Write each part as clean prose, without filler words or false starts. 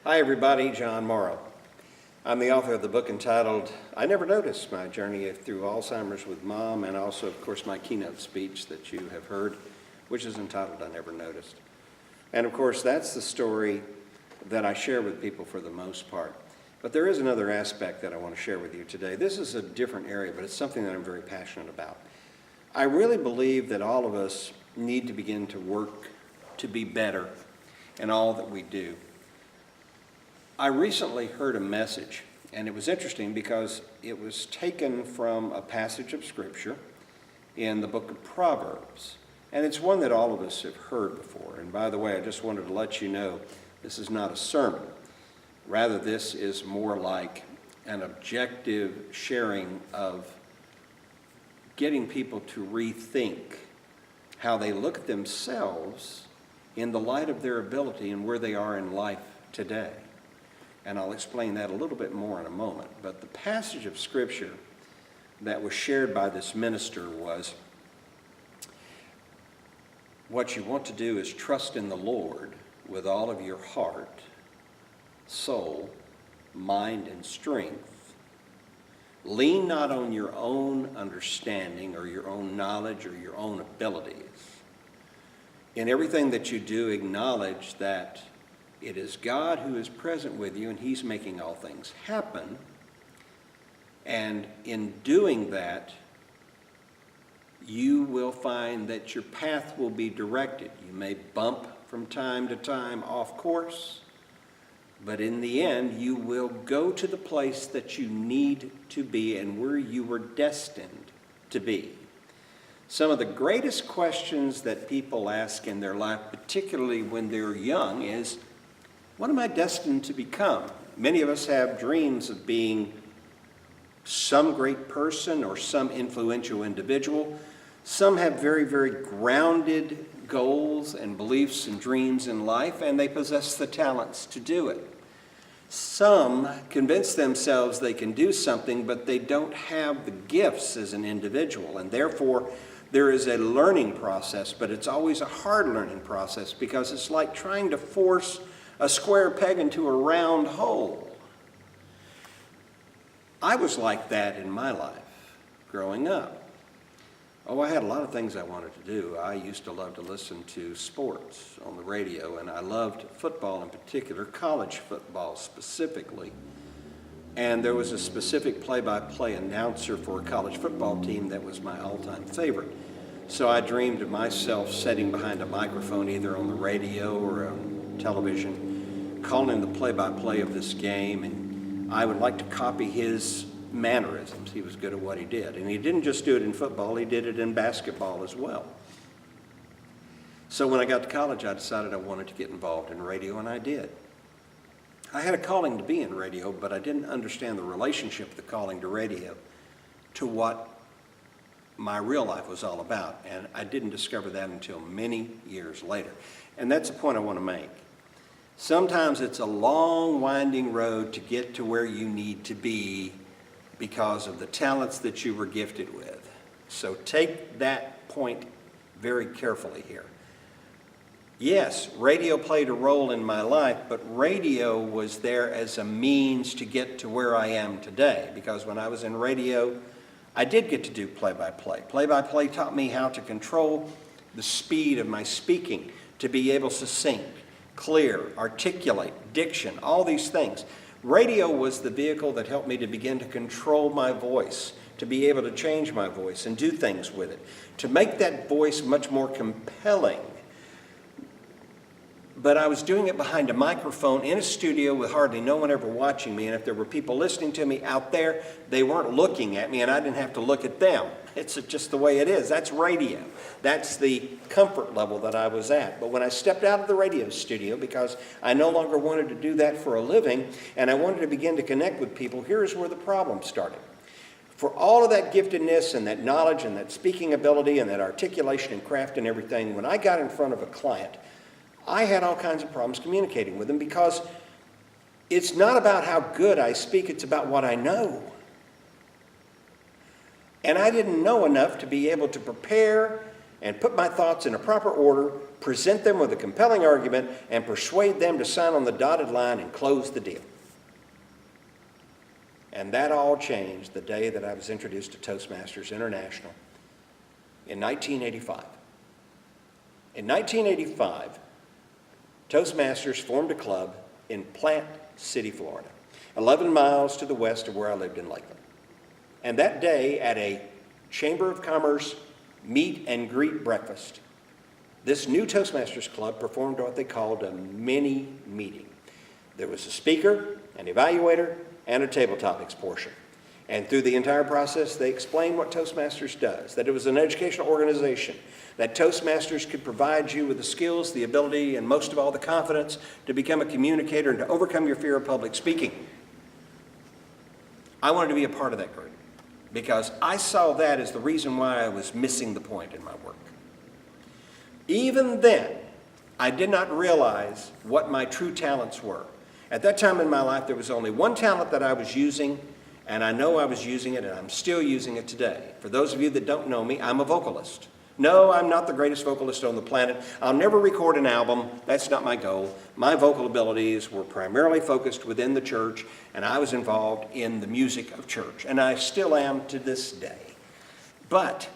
Hi everybody, John Morrow. I'm the author of the book entitled, I Never Noticed, My Journey Through Alzheimer's with Mom, and also, of course, my keynote speech that you have heard, which is entitled, I Never Noticed. And of course, that's the story that I share with people for the most part. But there is another aspect that I want to share with you today. This is a different area, but it's something that I'm very passionate about. I really believe that all of us need to begin to work to be better in all that we do. I recently heard a message, and it was interesting because it was taken from a passage of Scripture in the book of Proverbs. And it's one that all of us have heard before. And by the way, I just wanted to let you know this is not a sermon. Rather, this is more like an objective sharing of getting people to rethink how they look at themselves in the light of their ability and where they are in life today. And I'll explain that a little bit more in a moment. But the passage of Scripture that was shared by this minister was, what you want to do is trust in the Lord with all of your heart, soul, mind, and strength. Lean not on your own understanding or your own knowledge or your own abilities. In everything that you do, acknowledge that it is God who is present with you, and He's making all things happen. And in doing that, you will find that your path will be directed. You may bump from time to time off course, but in the end, you will go to the place that you need to be and where you were destined to be. Some of the greatest questions that people ask in their life, particularly when they're young, is, what am I destined to become? Many of us have dreams of being some great person or some influential individual. Some have very, very grounded goals and beliefs and dreams in life, and they possess the talents to do it. Some convince themselves they can do something, but they don't have the gifts as an individual, and therefore there is a learning process, but it's always a hard learning process because it's like trying to force a square peg into a round hole. I was like that in my life growing up. Oh, I had a lot of things I wanted to do. I used to love to listen to sports on the radio, and I loved football in particular, college football specifically. And there was a specific play-by-play announcer for a college football team that was my all-time favorite. So I dreamed of myself sitting behind a microphone either on the radio or on television, calling the play-by-play of this game, and I would like to copy his mannerisms. He was good at what he did. And he didn't just do it in football, he did it in basketball as well. So when I got to college, I decided I wanted to get involved in radio, and I did. I had a calling to be in radio, but I didn't understand the relationship of the calling to radio to what my real life was all about. And I didn't discover that until many years later. And that's a point I want to make. Sometimes it's a long, winding road to get to where you need to be because of the talents that you were gifted with. So take that point very carefully here. Yes, radio played a role in my life, but radio was there as a means to get to where I am today. Because when I was in radio, I did get to do play-by-play. Play-by-play taught me how to control the speed of my speaking, to be able to sing, clear, articulate, diction, all these things. Radio was the vehicle that helped me to begin to control my voice, to be able to change my voice and do things with it, to make that voice much more compelling. But I was doing it behind a microphone in a studio with hardly no one ever watching me, and if there were people listening to me out there, they weren't looking at me and I didn't have to look at them. It's just the way it is. That's radio. That's the comfort level that I was at. But when I stepped out of the radio studio, because I no longer wanted to do that for a living, and I wanted to begin to connect with people, here's where the problem started. For all of that giftedness and that knowledge and that speaking ability and that articulation and craft and everything, when I got in front of a client, I had all kinds of problems communicating with them because it's not about how good I speak, it's about what I know. And I didn't know enough to be able to prepare and put my thoughts in a proper order, present them with a compelling argument, and persuade them to sign on the dotted line and close the deal. And that all changed the day that I was introduced to Toastmasters International in 1985. In 1985, Toastmasters formed a club in Plant City, Florida, 11 miles to the west of where I lived in Lakeland. And that day, at a Chamber of Commerce meet and greet breakfast, this new Toastmasters club performed what they called a mini meeting. There was a speaker, an evaluator, and a table topics portion. And through the entire process, they explained what Toastmasters does, that it was an educational organization, that Toastmasters could provide you with the skills, the ability, and most of all, the confidence to become a communicator and to overcome your fear of public speaking. I wanted to be a part of that group because I saw that as the reason why I was missing the point in my work. Even then, I did not realize what my true talents were. At that time in my life, there was only one talent that I was using, and I know I was using it, and I'm still using it today. For those of you that don't know me, I'm a vocalist. No, I'm not the greatest vocalist on the planet. I'll never record an album. That's not my goal. My vocal abilities were primarily focused within the church, and I was involved in the music of church, and I still am to this day. But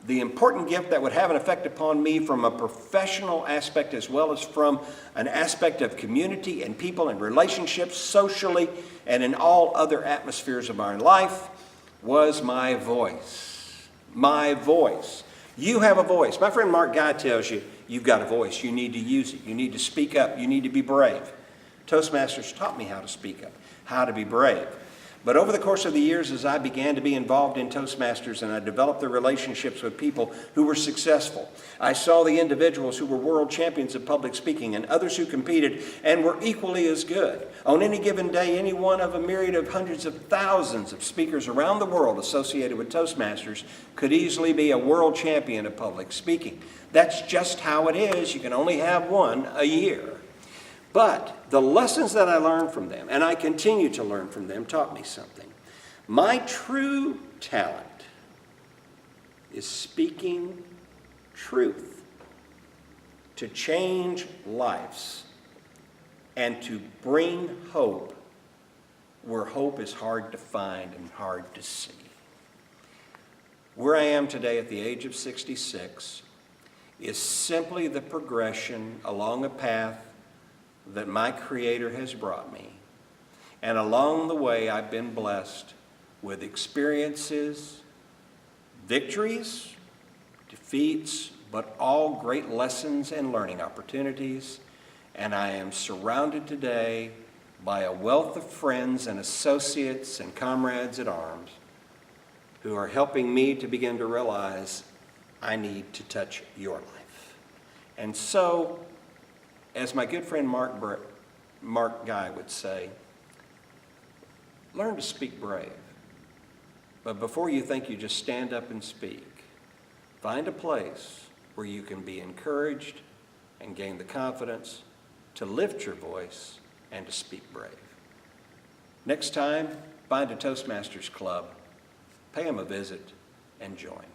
the important gift that would have an effect upon me from a professional aspect as well as from an aspect of community and people and relationships socially and in all other atmospheres of my life was my voice. My voice. You have a voice. My friend Mark Guy tells you, you've got a voice. You need to use it. You need to speak up. You need to be brave. Toastmasters taught me how to speak up, how to be brave. But over the course of the years, as I began to be involved in Toastmasters and I developed the relationships with people who were successful, I saw the individuals who were world champions of public speaking and others who competed and were equally as good. On any given day, any one of a myriad of hundreds of thousands of speakers around the world associated with Toastmasters could easily be a world champion of public speaking. That's just how it is. You can only have one a year. But the lessons that I learned from them, and I continue to learn from them, taught me something. My true talent is speaking truth to change lives and to bring hope where hope is hard to find and hard to see. Where I am today at the age of 66 is simply the progression along a path that my Creator has brought me. And along the way, I've been blessed with experiences, victories, defeats, but all great lessons and learning opportunities. And I am surrounded today by a wealth of friends and associates and comrades at arms who are helping me to begin to realize I need to touch your life. And so, as my good friend Mark Guy would say, learn to speak brave. But before you think you just stand up and speak, find a place where you can be encouraged and gain the confidence to lift your voice and to speak brave. Next time, find a Toastmasters club, pay them a visit, and join.